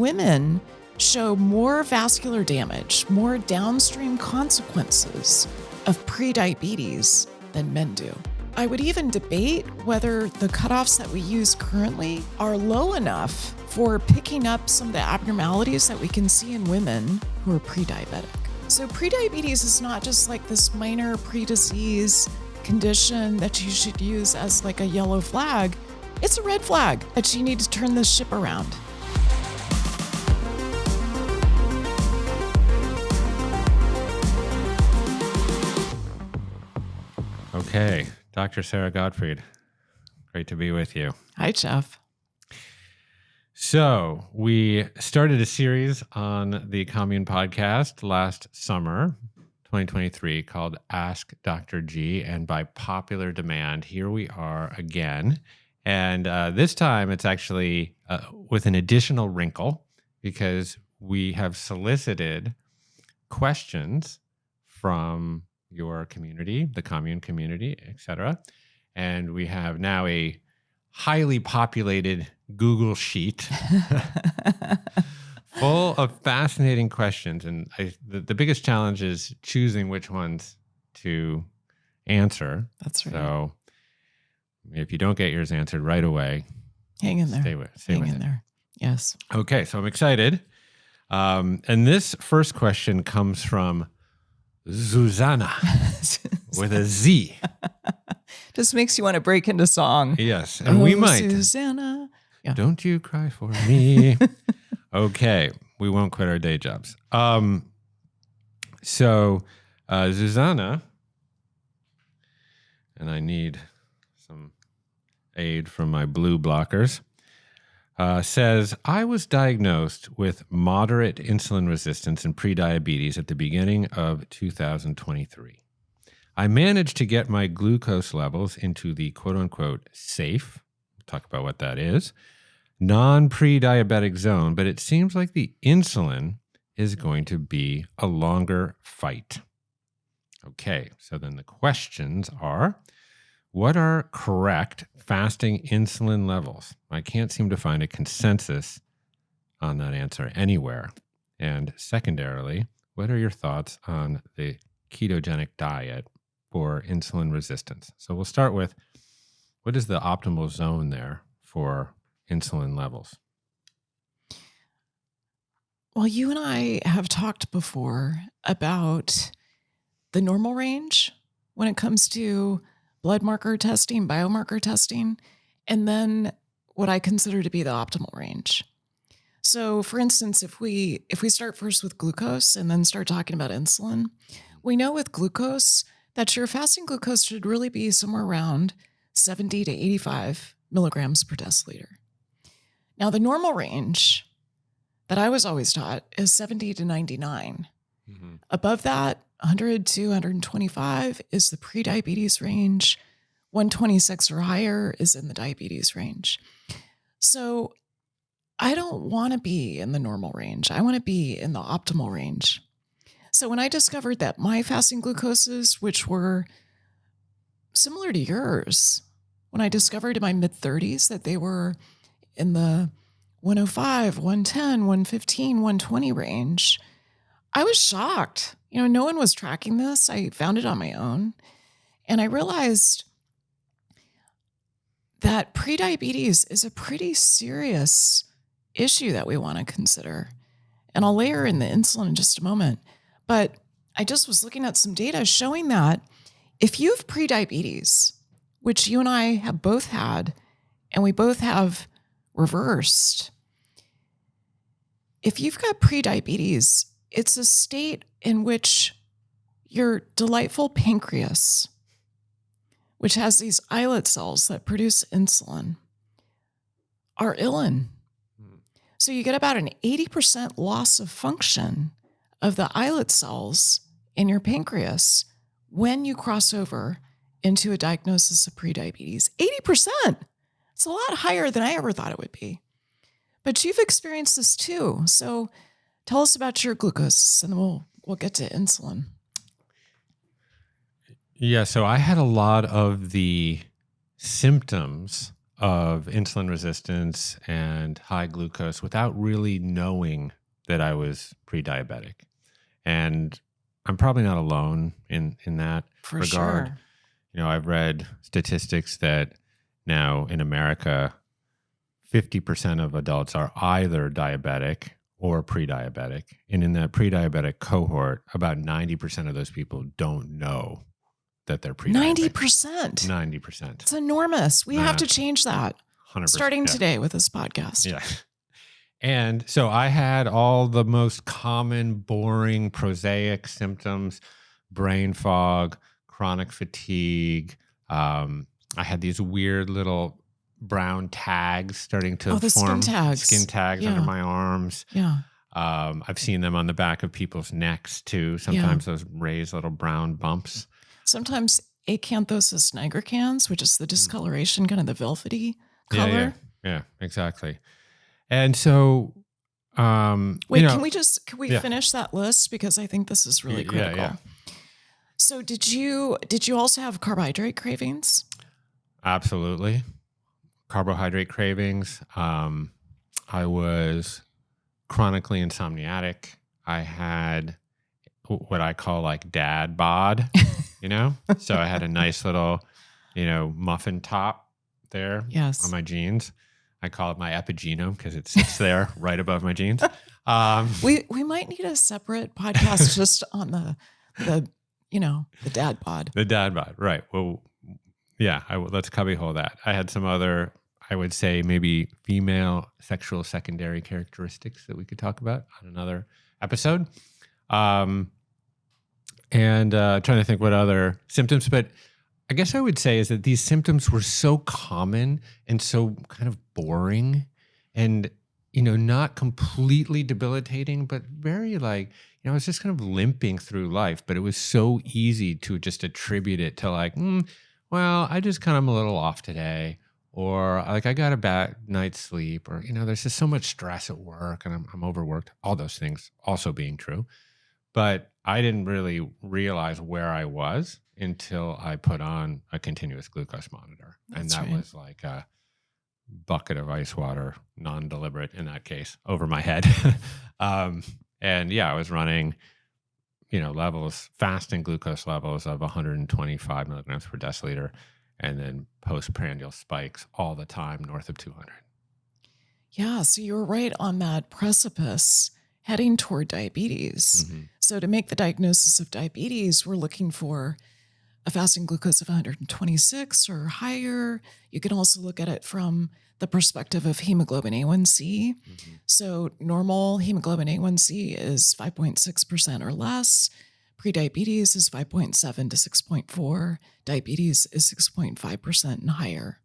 women show more vascular damage, more downstream consequences of prediabetes than men do. I would even debate whether the cutoffs that we use currently are low enough for picking up some of the abnormalities that we can see in women who are pre-diabetic. So prediabetes is not just like this minor pre-disease condition that you should use as like a yellow flag. It's a red flag that you need to turn this ship around. Okay, Dr. Sara Gottfried, great to be with you. Hi, Jeff. So we started a series on the Commune podcast last summer, 2023, called Ask Dr. G. And by popular demand, here we are again. And this time it's actually with an additional wrinkle because we have solicited questions from your community, the Commune Community, etc. And we have now a highly populated Google sheet full of fascinating questions. And the biggest challenge is choosing which ones to answer. That's right. So if you don't get yours answered right away, hang in there. Stay hang with in it. there. Yes. Okay, so I'm excited. And this first question comes from Susanna with a Z. Just makes you want to break into song. Yes, and we might. Susanna. Yeah. Don't you cry for me. Okay, we won't quit our day jobs. So Susanna, and I need some aid from my blue blockers, says, I was diagnosed with moderate insulin resistance and prediabetes at the beginning of 2023. I managed to get my glucose levels into the quote-unquote safe, we'll talk about what that is, non-pre-diabetic zone, but it seems like the insulin is going to be a longer fight. Okay, so then the questions are, what are correct fasting insulin levels? I can't seem to find a consensus on that answer anywhere. And secondarily, what are your thoughts on the ketogenic diet for insulin resistance? So we'll start with, what is the optimal zone there for insulin levels? Well, you and I have talked before about the normal range when it comes to blood marker testing, biomarker testing, and then what I consider to be the optimal range. So for instance, if we start first with glucose and then start talking about insulin, we know with glucose that your fasting glucose should really be somewhere around 70 to 85 milligrams per deciliter. Now, the normal range that I was always taught is 70 to 99. Mm-hmm. Above that, 100 to 125 is the prediabetes range. 126 or higher is in the diabetes range. So I don't want to be in the normal range. I want to be in the optimal range. So when I discovered that my fasting glucoses, which were similar to yours, when I discovered in my mid-30s that they were in the 105, 110, 115, 120 range, I was shocked. No one was tracking this. I found it on my own. And I realized that prediabetes is a pretty serious issue that we want to consider. And I'll layer in the insulin in just a moment. But I just was looking at some data showing that if you have prediabetes, which you and I have both had, and we both have reversed, if you've got prediabetes, it's a state in which your delightful pancreas, which has these islet cells that produce insulin, are ill. So you get about an 80% loss of function of the islet cells in your pancreas when you cross over into a diagnosis of prediabetes. 80%. It's a lot higher than I ever thought it would be. But you've experienced this too. So tell us about your glucose, and then we'll get to insulin. Yeah, so I had a lot of the symptoms of insulin resistance and high glucose without really knowing that I was pre-diabetic. And I'm probably not alone in that For regard. sure. I've read statistics that now in America, 50% of adults are either diabetic or pre-diabetic. And in that pre-diabetic cohort, about 90% of those people don't know that they're pre-diabetic. 90%. 90%. It's enormous. We have to change that 100%. starting today with this podcast. Yeah. And so I had all the most common, boring, prosaic symptoms: brain fog, chronic fatigue. I had these weird little brown tags starting to form. Skin tags under my arms. Yeah. I've seen them on the back of people's necks too. Sometimes those raised little brown bumps. Sometimes acanthosis nigricans, which is the discoloration, kind of the velvety color. Yeah, exactly. And so, wait, can we finish that list? Because I think this is really critical. Yeah. So did you also have carbohydrate cravings? Absolutely. Carbohydrate cravings. I was chronically insomniatic. I had what I call like dad bod, So I had a nice little, muffin top there on my jeans. I call it my epigenome because it sits there right above my jeans. We might need a separate podcast just on the dad bod. The dad bod, right. Well, yeah, let's cubbyhole that. I had some other, I would say maybe female sexual secondary characteristics that we could talk about on another episode. And trying to think what other symptoms, but I guess I would say is that these symptoms were so common and so kind of boring and, not completely debilitating, but very I was just kind of limping through life, but it was so easy to just attribute it to well, I just kind of am a little off today, or I got a bad night's sleep, or, there's just so much stress at work and I'm overworked, all those things also being true. But I didn't really realize where I was until I put on a continuous glucose monitor. That's and that was like a bucket of ice water, non-deliberate in that case, over my head. I was running, fasting glucose levels of 125 milligrams per deciliter, and then postprandial spikes all the time north of 200. Yeah, so you were right on that precipice heading toward diabetes. Mm-hmm. So to make the diagnosis of diabetes, we're looking for a fasting glucose of 126 or higher. You can also look at it from the perspective of hemoglobin A1C. Mm-hmm. So normal hemoglobin A1C is 5.6% or less. Prediabetes is 5.7 to 6.4. Diabetes is 6.5% and higher.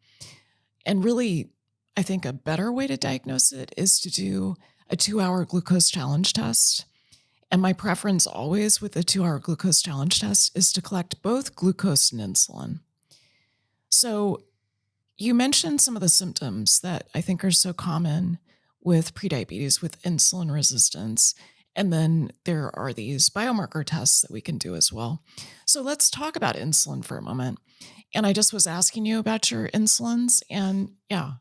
And really, I think a better way to diagnose it is to do a 2-hour glucose challenge test. And my preference always with a 2-hour glucose challenge test is to collect both glucose and insulin. So you mentioned some of the symptoms that I think are so common with prediabetes, with insulin resistance. And then there are these biomarker tests that we can do as well. So let's talk about insulin for a moment. And I just was asking you about your insulins. And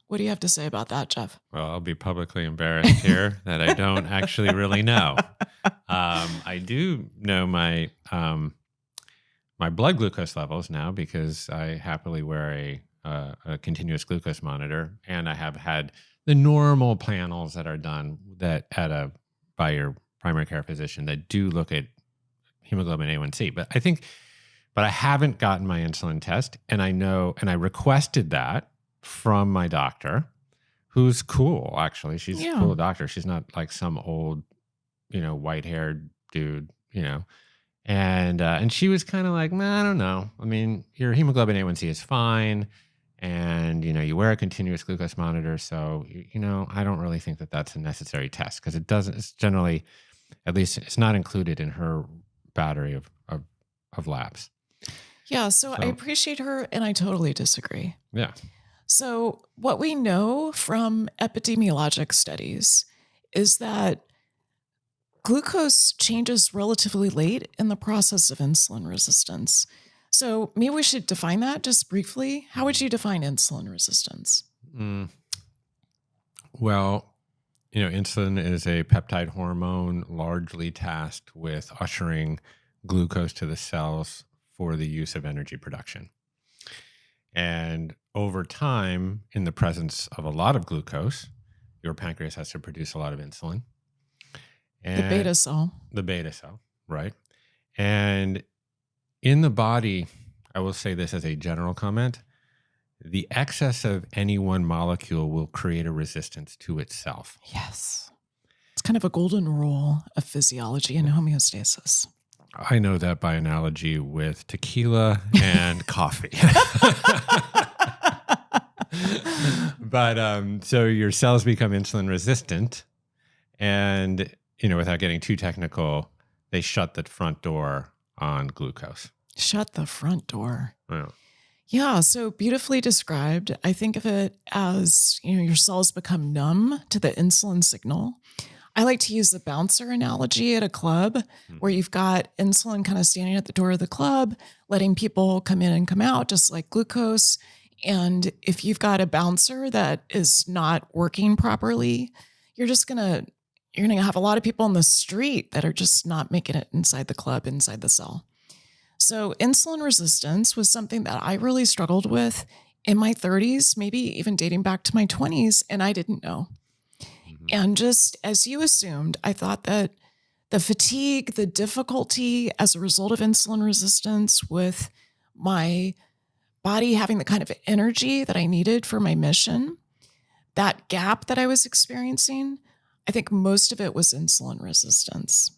what do you have to say about that, Jeff? Well, I'll be publicly embarrassed here that I don't actually really know. I do know my blood glucose levels now because I happily wear a continuous glucose monitor, and I have had the normal panels that are done by your primary care physician that do look at hemoglobin A1C. But I haven't gotten my insulin test, and I requested that from my doctor, who's cool, actually. She's a cool doctor. She's not like some old, white-haired dude, And she was kind of like, I don't know. I mean, your hemoglobin A1C is fine, and, you wear a continuous glucose monitor, so, I don't really think that that's a necessary test because it's generally, at least it's not included in her battery of labs. Yeah, so I appreciate her, and I totally disagree. Yeah. So what we know from epidemiologic studies is that glucose changes relatively late in the process of insulin resistance. So maybe we should define that just briefly. How would you define insulin resistance? Mm, well, insulin is a peptide hormone largely tasked with ushering glucose to the cells for the use of energy production. And over time, in the presence of a lot of glucose, your pancreas has to produce a lot of insulin. The beta cell. The beta cell, right? And in the body, I will say this as a general comment, the excess of any one molecule will create a resistance to itself. Yes. It's kind of a golden rule of physiology and homeostasis. I know that by analogy with tequila and coffee. But so your cells become insulin resistant, and without getting too technical, they shut the front door on glucose. Shut the front door. Yeah. Yeah, so beautifully described. I think of it as, your cells become numb to the insulin signal. I like to use the bouncer analogy at a club where you've got insulin kind of standing at the door of the club, letting people come in and come out, just like glucose. And if you've got a bouncer that is not working properly, you're going to have a lot of people in the street that are just not making it inside the club, inside the cell. So insulin resistance was something that I really struggled with in my 30s, maybe even dating back to my 20s, and I didn't know. And just as you assumed, I thought that the fatigue, the difficulty as a result of insulin resistance with my body having the kind of energy that I needed for my mission, that gap that I was experiencing, I think most of it was insulin resistance.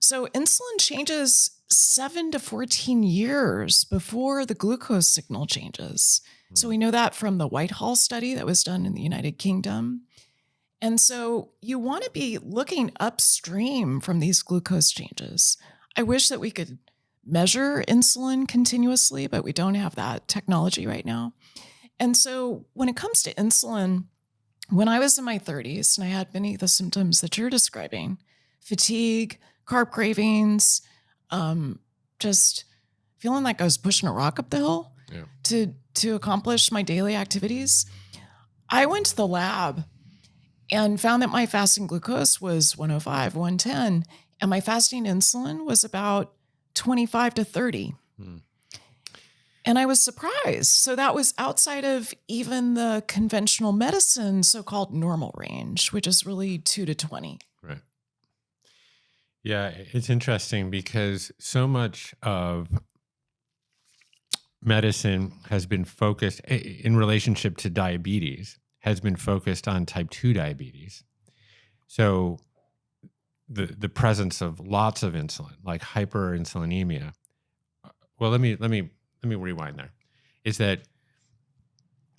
So insulin changes 7 to 14 years before the glucose signal changes. So we know that from the Whitehall study that was done in the United Kingdom. And so you want to be looking upstream from these glucose changes. I wish that we could measure insulin continuously, but we don't have that technology right now. And so when it comes to insulin, when I was in my 30s and I had many of the symptoms that you're describing, fatigue, carb cravings, just feeling like I was pushing a rock up the hill to accomplish my daily activities, I went to the lab and found that my fasting glucose was 105, 110, and my fasting insulin was about 25 to 30. And I was surprised. So that was outside of even the conventional medicine so-called normal range, which is really 2 to 20. Right. Yeah, it's interesting because so much of medicine has been focused in relationship to diabetes, has been focused on type 2 diabetes. So the presence of lots of insulin, like hyperinsulinemia. Well, let me rewind there. Is that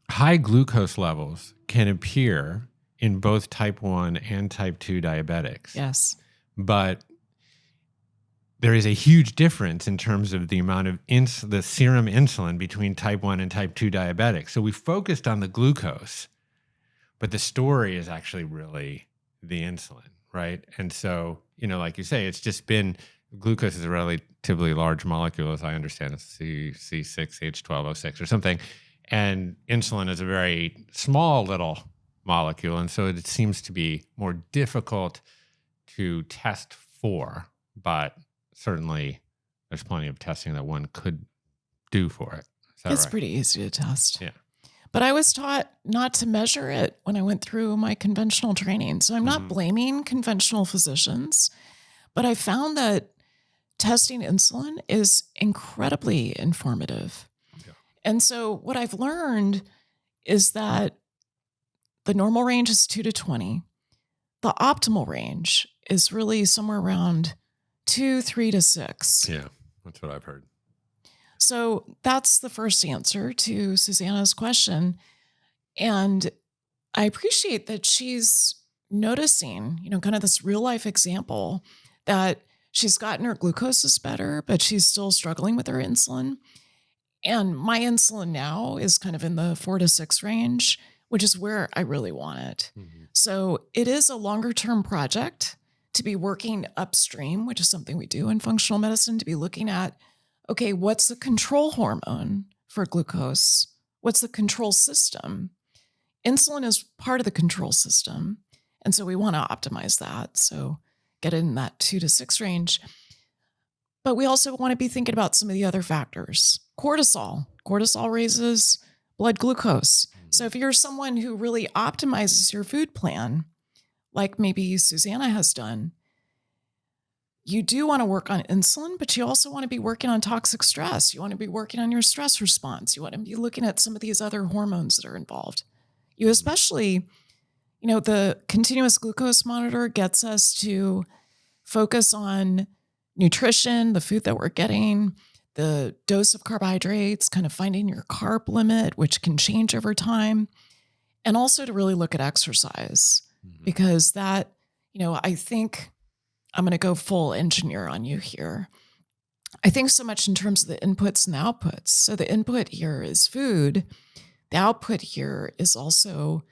high glucose levels can appear in both type 1 and type 2 diabetics. Yes. But there is a huge difference in terms of the amount of the serum insulin between type 1 and type 2 diabetics. So we focused on the glucose, but the story is actually really the insulin, right? And so, like you say, it's just been, glucose is a relatively large molecule, as I understand it, C6H12O6 or something. And insulin is a very small little molecule. And so it seems to be more difficult to test for, but certainly there's plenty of testing that one could do for it. It's right? pretty easy to test. Yeah. But I was taught not to measure it when I went through my conventional training. So I'm not blaming conventional physicians, but I found that testing insulin is incredibly informative. Yeah. And so what I've learned is that the normal range is 2 to 20. The optimal range is really somewhere around 2, 3 to 6. Yeah, that's what I've heard. So that's the first answer to Susanna's question. And I appreciate that she's noticing, kind of this real life example that she's gotten her glucose better, but she's still struggling with her insulin. And my insulin now is kind of in the 4 to 6 range, which is where I really want it. So it is a longer term project to be working upstream, which is something we do in functional medicine, to be looking at, okay, what's the control hormone for glucose? What's the control system? insulin is part of the control system. And so we want to optimize that. So get in that 2 to 6 range. But we also want to be thinking about some of the other factors. Cortisol. Cortisol raises blood glucose. So if you're someone who really optimizes your food plan, like maybe Susanna has done, you do want to work on insulin, but you also want to be working on toxic stress. You want to be working on your stress response. You want to be looking at some of these other hormones that are involved. You especially, the continuous glucose monitor gets us to focus on nutrition, the food that we're getting, the dose of carbohydrates, kind of finding your carb limit, which can change over time, and also to really look at exercise, because that, I think I'm going to go full engineer on you here. I think so much in terms of the inputs and the outputs. So the input here is food. The output here is also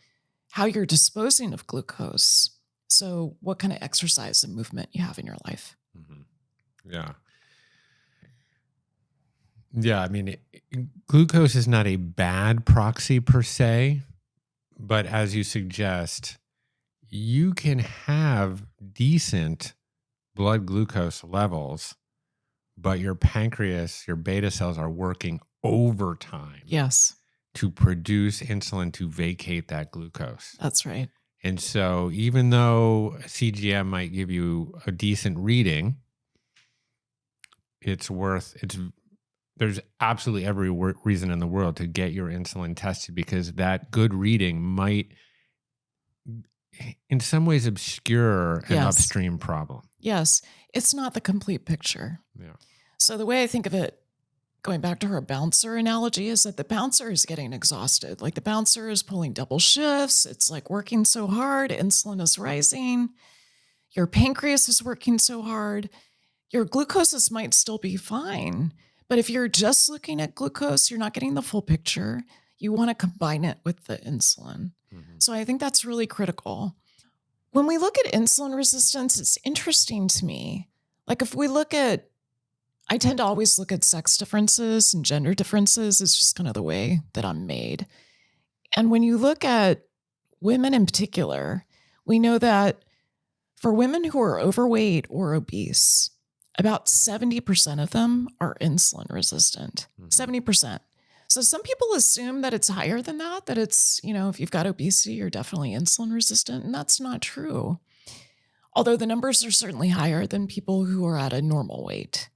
how you're disposing of glucose. So what kind of exercise and movement you have in your life. Yeah. Yeah. I mean, glucose is not a bad proxy per se, but as you suggest, you can have decent blood glucose levels, but your pancreas, your beta cells are working overtime. Yes. To produce insulin to vacate that glucose. That's right. And so even though CGM might give you a decent reading, there's absolutely every reason in the world to get your insulin tested, because that good reading might in some ways obscure an upstream problem. Yes. It's not the complete picture. Yeah. So the way I think of it, going back to her bouncer analogy, is that the bouncer is getting exhausted. Like the bouncer is pulling double shifts. It's like working so hard. Insulin is rising. Your pancreas is working so hard. Your glucoses might still be fine. But if you're just looking at glucose, you're not getting the full picture. You want to combine it with the insulin. So I think that's really critical. When we look at insulin resistance, it's interesting to me. Like if we look at, I tend to always look at sex differences and gender differences. It's just kind of the way that I'm made. And when you look at women in particular, we know that for women who are overweight or obese, about 70% of them are insulin resistant. 70%. So some people assume that it's higher than that it's, if you've got obesity, you're definitely insulin resistant. And that's not true. Although the numbers are certainly higher than people who are at a normal weight.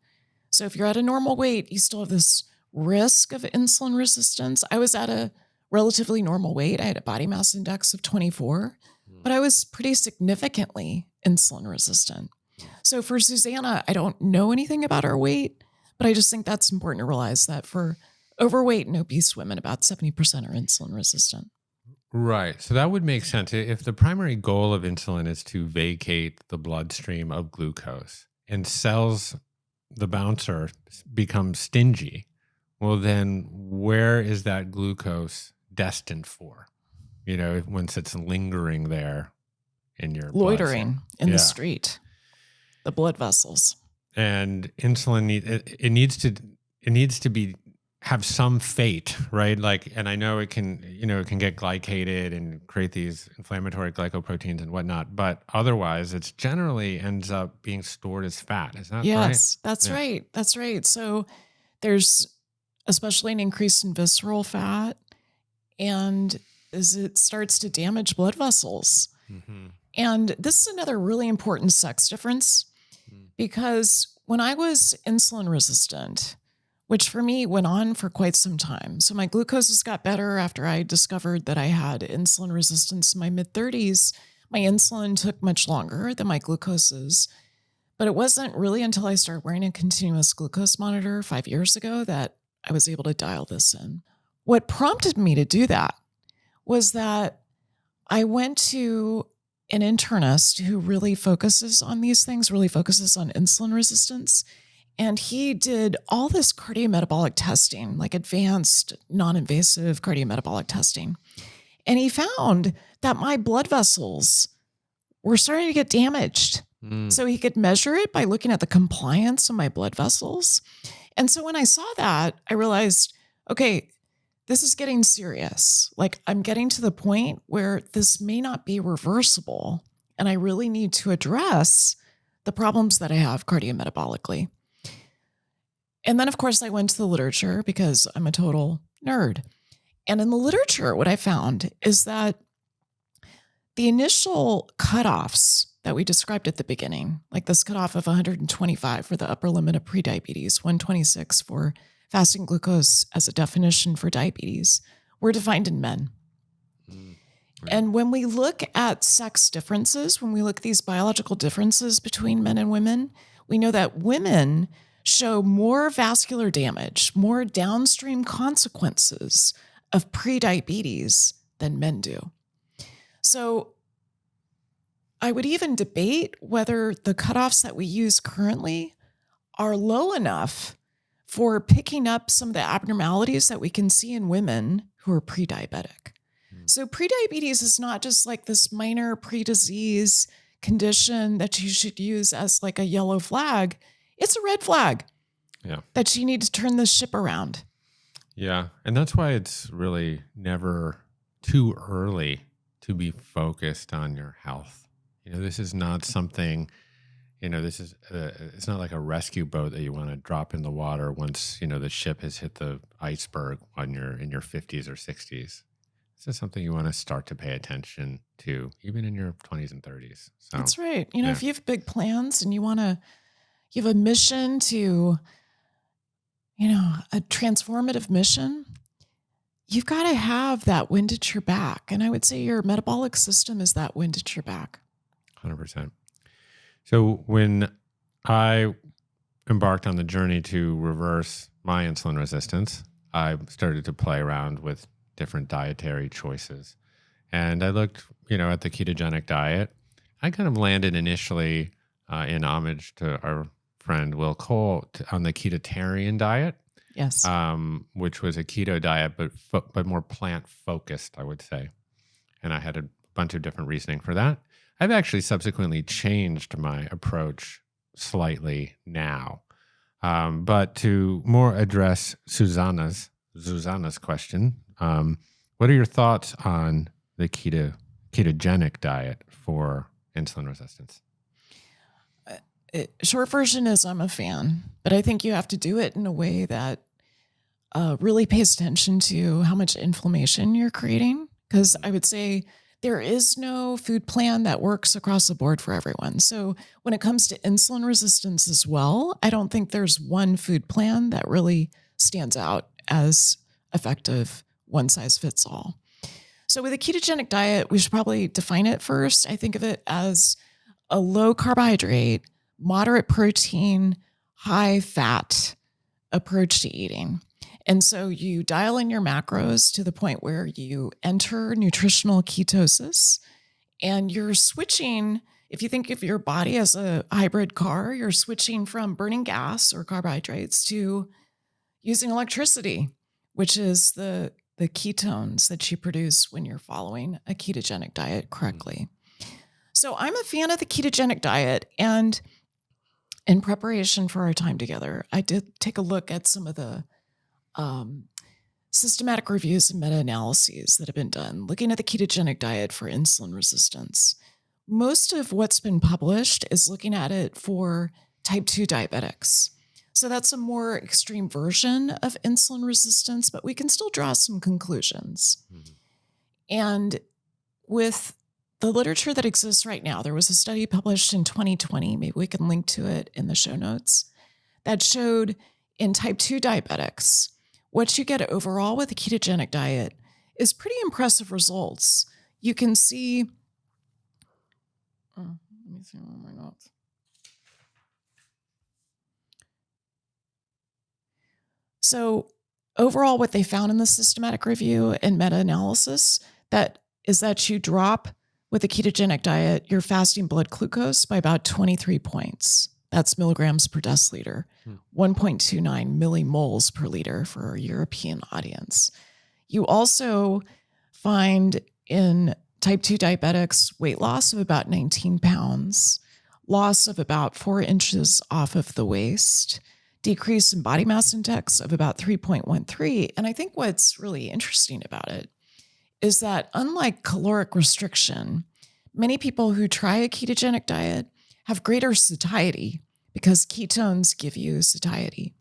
So if you're at a normal weight, you still have this risk of insulin resistance. I was at a relatively normal weight. I had a body mass index of 24, but I was pretty significantly insulin resistant. So for Susanna, I don't know anything about her weight, but I just think that's important to realize that for overweight and obese women, about 70% are insulin resistant. Right. So that would make sense. If the primary goal of insulin is to vacate the bloodstream of glucose and cells, the bouncer, become stingy, well, then where is that glucose destined for? Once it's lingering there in your loitering in the street, the blood vessels. And insulin, it needs to have some fate, right? Like, and I know it can get glycated and create these inflammatory glycoproteins and whatnot, but otherwise it's generally ends up being stored as fat. Is that right? Yes, that's right. That's right. So there's especially an increase in visceral fat, and as it starts to damage blood vessels. And this is another really important sex difference, because when I was insulin resistant, which for me went on for quite some time. So my glucoses got better after I discovered that I had insulin resistance in my mid-30s. My insulin took much longer than my glucoses. But it wasn't really until I started wearing a continuous glucose monitor 5 years ago that I was able to dial this in. What prompted me to do that was that I went to an internist who really focuses on these things, really focuses on insulin resistance. And he did all this cardiometabolic testing, like advanced, non-invasive cardiometabolic testing. And he found that my blood vessels were starting to get damaged. So he could measure it by looking at the compliance of my blood vessels. And so when I saw that, I realized, okay, this is getting serious. Like, I'm getting to the point where this may not be reversible, and I really need to address the problems that I have cardiometabolically. And then, of course, I went to the literature because I'm a total nerd. And in the literature, what I found is that the initial cutoffs that we described at the beginning, like this cutoff of 125 for the upper limit of prediabetes, 126 for fasting glucose as a definition for diabetes, were defined in men. And when we look at sex differences, when we look at these biological differences between men and women, we know that women show more vascular damage, more downstream consequences of prediabetes than men do. So I would even debate whether the cutoffs that we use currently are low enough for picking up some of the abnormalities that we can see in women who are pre-diabetic. So prediabetes is not just like this minor pre-disease condition that you should use as like a yellow flag. It's a red flag that you need to turn this ship around. Yeah. And that's why it's really never too early to be focused on your health. This is not something, it's not like a rescue boat that you want to drop in the water once, the ship has hit the iceberg when you're in your 50s or 60s. This is something you want to start to pay attention to, even in your 20s and 30s. So, that's right. If you have big plans and you have a mission to, a transformative mission, you've got to have that wind at your back. And I would say your metabolic system is that wind at your back. 100%. So when I embarked on the journey to reverse my insulin resistance, I started to play around with different dietary choices. And I looked, at the ketogenic diet. I kind of landed initially in homage to our friend Will Cole on the ketotarian diet. Yes. Which was a keto diet, but more plant focused, I would say. And I had a bunch of different reasoning for that. I've actually subsequently changed my approach slightly now. But to more address Susanna's question, what are your thoughts on the ketogenic diet for insulin resistance? Short version is I'm a fan, but I think you have to do it in a way that really pays attention to how much inflammation you're creating. Because I would say there is no food plan that works across the board for everyone. So when it comes to insulin resistance as well, I don't think there's one food plan that really stands out as effective, one size fits all. So with a ketogenic diet, we should probably define it first. I think of it as a low carbohydrate, moderate protein, high fat approach to eating. And so you dial in your macros to the point where you enter nutritional ketosis, and you're switching. If you think of your body as a hybrid car, you're switching from burning gas or carbohydrates to using electricity, which is the ketones that you produce when you're following a ketogenic diet correctly. So I'm a fan of the ketogenic diet, and in preparation for our time together, I did take a look at some of the systematic reviews and meta-analyses that have been done looking at the ketogenic diet for insulin resistance. Most of what's been published is looking at it for type 2 diabetics. So that's a more extreme version of insulin resistance, but we can still draw some conclusions. Mm-hmm. And with the literature that exists right now, there was a study published in 2020, maybe we can link to it in the show notes, that showed in type 2 diabetics, what you get overall with a ketogenic diet is pretty impressive results. You can see, let me see one of my notes. So overall, what they found in the systematic review and meta-analysis is that you drop with a ketogenic diet your fasting blood glucose by about 23 points. That's milligrams per deciliter, 1.29 millimoles per liter for our European audience. You also find in type 2 diabetics weight loss of about 19 pounds, loss of about 4 inches off of the waist, decrease in body mass index of about 3.13. And I think what's really interesting about it is that unlike caloric restriction, many people who try a ketogenic diet have greater satiety because ketones give you satiety.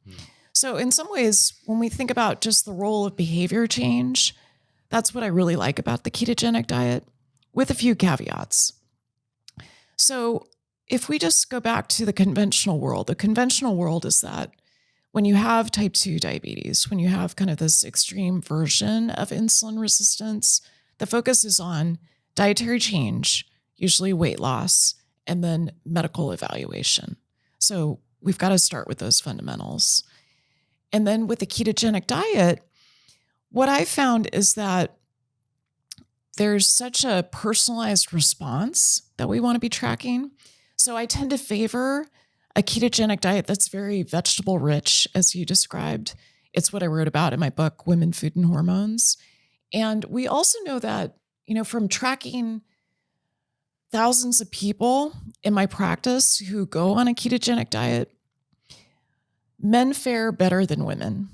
So in some ways, when we think about just the role of behavior change, that's what I really like about the ketogenic diet, with a few caveats. So if we just go back to the conventional world is that when you have type 2 diabetes, when you have kind of this extreme version of insulin resistance, the focus is on dietary change, usually weight loss, and then medical evaluation. So we've got to start with those fundamentals. And then with the ketogenic diet, what I found is that there's such a personalized response that we want to be tracking. So I tend to favor a ketogenic diet that's very vegetable rich, as you described. It's what I wrote about in my book, Women, Food, and Hormones. And we also know that, from tracking thousands of people in my practice who go on a ketogenic diet, men fare better than women.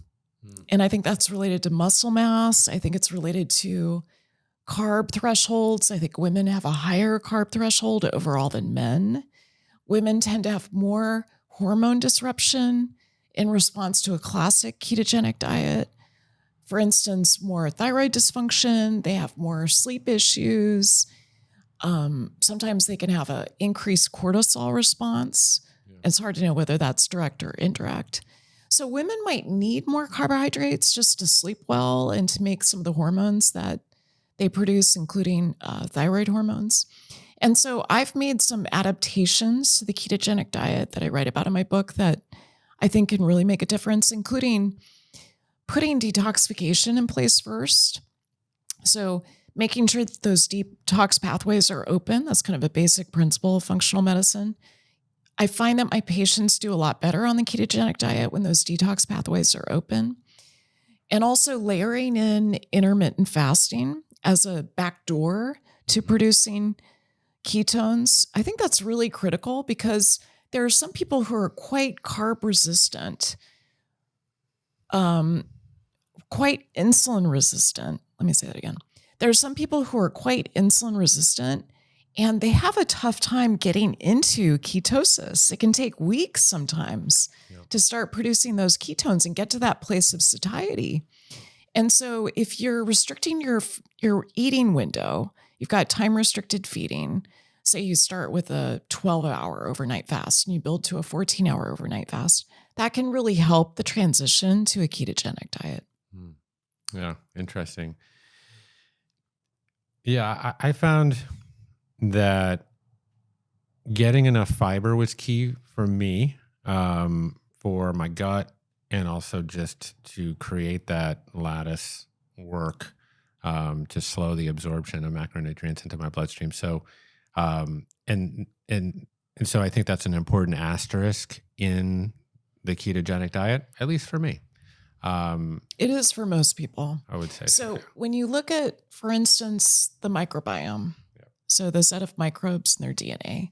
And I think that's related to muscle mass. I think it's related to carb thresholds. I think women have a higher carb threshold overall than men. Women tend to have more hormone disruption in response to a classic ketogenic diet. For instance, more thyroid dysfunction. They have more sleep issues. Sometimes they can have an increased cortisol response. Yeah. It's hard to know whether that's direct or indirect. So women might need more carbohydrates just to sleep well and to make some of the hormones that they produce, including thyroid hormones. And so I've made some adaptations to the ketogenic diet that I write about in my book that I think can really make a difference, including putting detoxification in place first. So making sure that those detox pathways are open. That's kind of a basic principle of functional medicine. I find that my patients do a lot better on the ketogenic diet when those detox pathways are open. And also layering in intermittent fasting as a backdoor to producing ketones. I think that's really critical because there are some people who are quite carb resistant, quite insulin resistant. Let me say that again. There are some people who are quite insulin resistant and they have a tough time getting into ketosis. It can take weeks sometimes to start producing those ketones and get to that place of satiety. And so if you're restricting your eating window, you've got time-restricted feeding. Say you start with a 12-hour overnight fast and you build to a 14-hour overnight fast. That can really help the transition to a ketogenic diet. Yeah, interesting. Yeah, I found that getting enough fiber was key for me, for my gut, and also just to create that lattice work to slow the absorption of macronutrients into my bloodstream. So, and so I think that's an important asterisk in the ketogenic diet, at least for me. It is for most people. I would say so. When you look at, for instance, the microbiome, so the set of microbes in their DNA,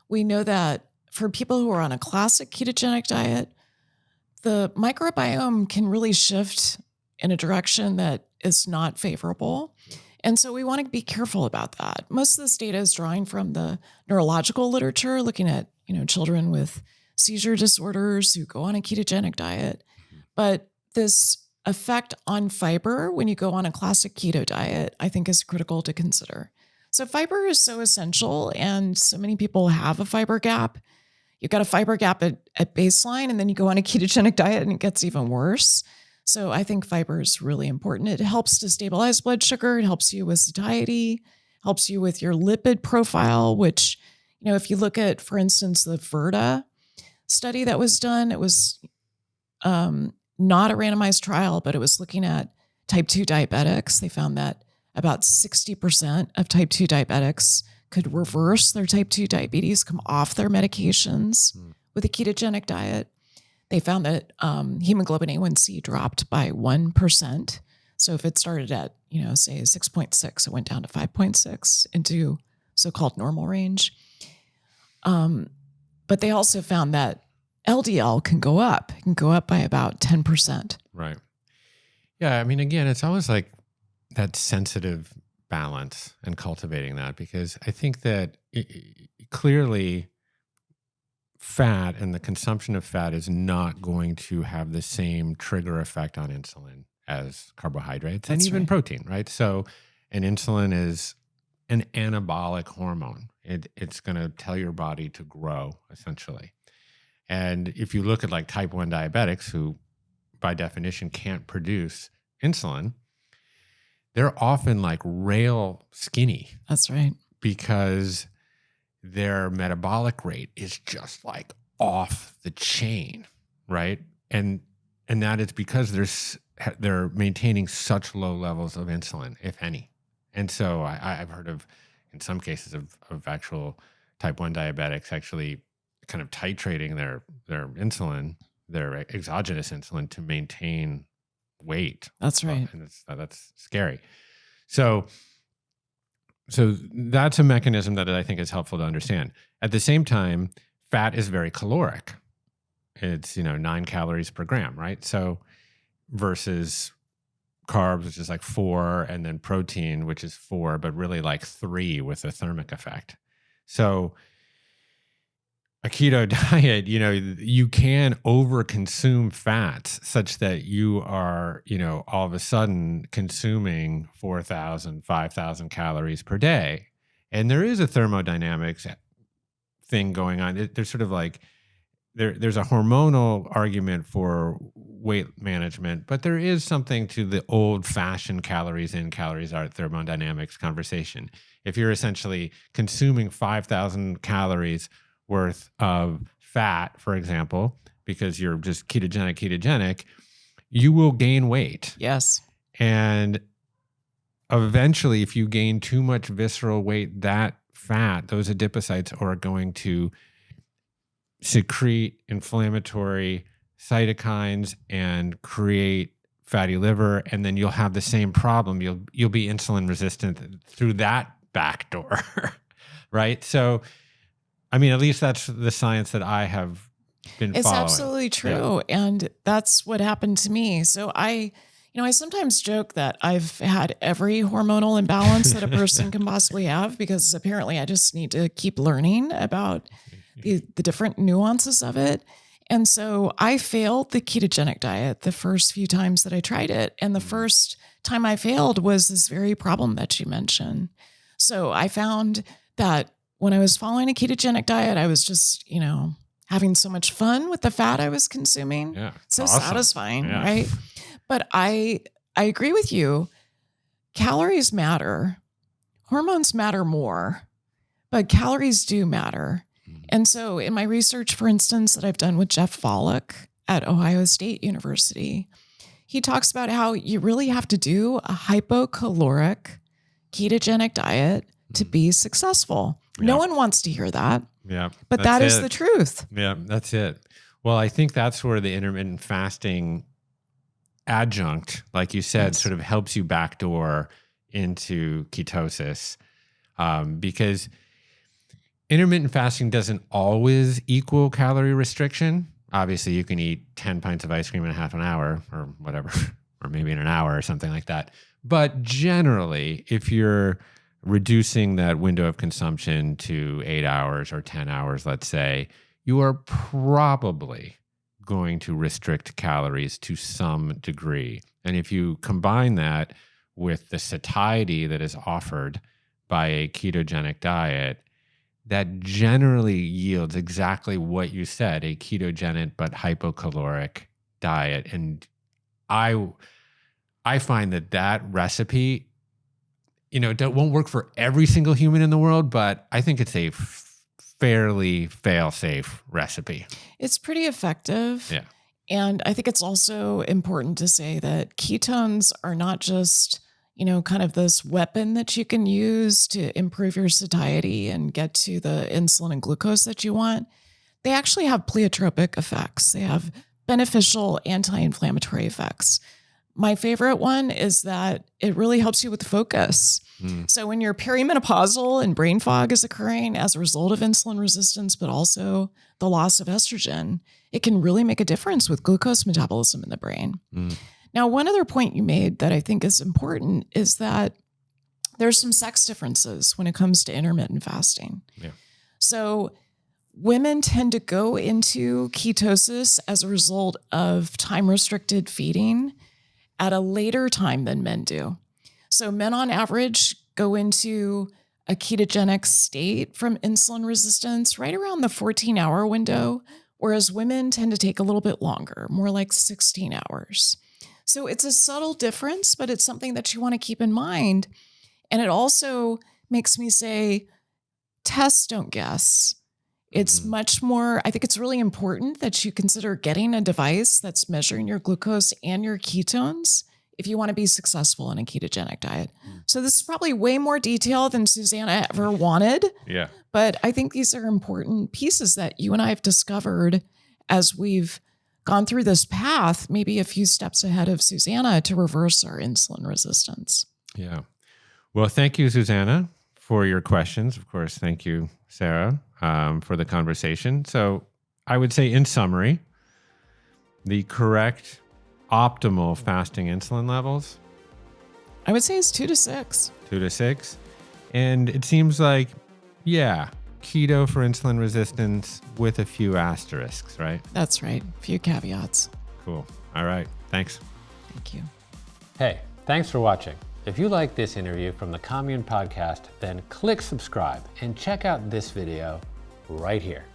we know that for people who are on a classic ketogenic diet, the microbiome can really shift in a direction that is not favorable. And so we want to be careful about that. Most of this data is drawing from the neurological literature, looking at, children with seizure disorders who go on a ketogenic diet. But this effect on fiber when you go on a classic keto diet, I think is critical to consider. So fiber is so essential, and so many people have a fiber gap. You've got a fiber gap at baseline, and then you go on a ketogenic diet and it gets even worse. So I think fiber is really important. It helps to stabilize blood sugar. It helps you with satiety, helps you with your lipid profile, which, if you look at, for instance, the Verta study that was done, it was not a randomized trial, but it was looking at type 2 diabetics. They found that about 60% of type 2 diabetics could reverse their type 2 diabetes, come off their medications with a ketogenic diet. They found that hemoglobin A1C dropped by 1%. So if it started at, say 6.6, it went down to 5.6 into so-called normal range. But they also found that LDL can go up. It can go up by about 10%. Right. Yeah. I mean, again, it's always like that sensitive balance and cultivating that, because I think that clearly fat and the consumption of fat is not going to have the same trigger effect on insulin as carbohydrates and even protein, right? So, and insulin is an anabolic hormone. It's going to tell your body to grow, essentially. And if you look at like type 1 diabetics who, by definition, can't produce insulin, they're often like rail skinny. That's right. Because their metabolic rate is just like off the chain, right? And that is because they're maintaining such low levels of insulin, if any. And so I've heard of, in some cases, of actual type 1 diabetics actually kind of titrating their insulin, their exogenous insulin, to maintain weight. That's right. And that's scary. So that's a mechanism that I think is helpful to understand. At the same time, fat is very caloric. It's, 9 calories per gram, right? So versus carbs, which is like 4, and then protein, which is 4, but really like 3 with a thermic effect. So a keto diet, you can overconsume fats such that you are, all of a sudden consuming 4,000, 5,000 calories per day. And there is a thermodynamics thing going on. There's sort of like, there's a hormonal argument for weight management, but there is something to the old-fashioned calories in, calories out thermodynamics conversation. If you're essentially consuming 5,000 calories worth of fat, for example, because you're just ketogenic, you will gain weight. Yes. And eventually, if you gain too much visceral weight, that fat, those adipocytes are going to secrete inflammatory cytokines and create fatty liver, and then you'll have the same problem. You'll be insulin resistant through that back door, right? So, I mean, at least that's the science that I have been following. It's absolutely true. Yeah. And that's what happened to me. So I sometimes joke that I've had every hormonal imbalance that a person can possibly have, because apparently I just need to keep learning about the different nuances of it. And so I failed the ketogenic diet the first few times that I tried it. And the first time I failed was this very problem that you mentioned. So I found that when I was following a ketogenic diet, I was just, having so much fun with the fat I was consuming. Yeah, so awesome. Satisfying, yeah. Right? But I agree with you. Calories matter. Hormones matter more, but calories do matter. And so in my research, for instance, that I've done with Jeff Volek at Ohio State University, he talks about how you really have to do a hypocaloric ketogenic diet to be successful. Yeah. No one wants to hear that. Yeah. But that is the truth. Yeah, that's it. Well, I think that's where the intermittent fasting adjunct, like you said, sort of helps you backdoor into ketosis, because intermittent fasting doesn't always equal calorie restriction. Obviously, you can eat 10 pints of ice cream in a half an hour or whatever, or maybe in an hour or something like that. But generally, if you're reducing that window of consumption to 8 hours or 10 hours, let's say, you are probably going to restrict calories to some degree. And if you combine that with the satiety that is offered by a ketogenic diet, that generally yields exactly what you said, a ketogenic but hypocaloric diet. And I find that recipe, that won't work for every single human in the world, but I think it's a fairly fail-safe recipe. It's pretty effective. Yeah. And I think it's also important to say that ketones are not just, kind of this weapon that you can use to improve your satiety and get to the insulin and glucose that you want. They actually have pleiotropic effects. They have beneficial anti-inflammatory effects. my favorite one is that it really helps you with focus. So when you're perimenopausal and brain fog is occurring as a result of insulin resistance, but also the loss of estrogen, it can really make a difference with glucose metabolism in the brain. Now, one other point you made that I think is important is that there's some sex differences when it comes to intermittent fasting. Yeah. So women tend to go into ketosis as a result of time-restricted feeding at a later time than men do. So men on average go into a ketogenic state from insulin resistance right around the 14-hour window, whereas women tend to take a little bit longer, more like 16 hours. So it's a subtle difference, but it's something that you want to keep in mind. And it also makes me say, test, don't guess. It's much more, I think it's really important that you consider getting a device that's measuring your glucose and your ketones if you want to be successful in a ketogenic diet. So this is probably way more detail than Susanna ever wanted. Yeah. But I think these are important pieces that you and I have discovered as we've gone through this path, maybe a few steps ahead of Susanna to reverse our insulin resistance. Yeah. Well, thank you, Susanna, for your questions. Of course, thank you, Sara, for the conversation. So I would say in summary, the correct optimal fasting insulin levels, I would say it's 2 to 6. 2 to 6. And it seems like, keto for insulin resistance with a few asterisks, right? That's right. A few caveats. Cool. All right. Thanks. Thank you. Hey, thanks for watching. If you like this interview from the Commune podcast, then click subscribe and check out this video right here.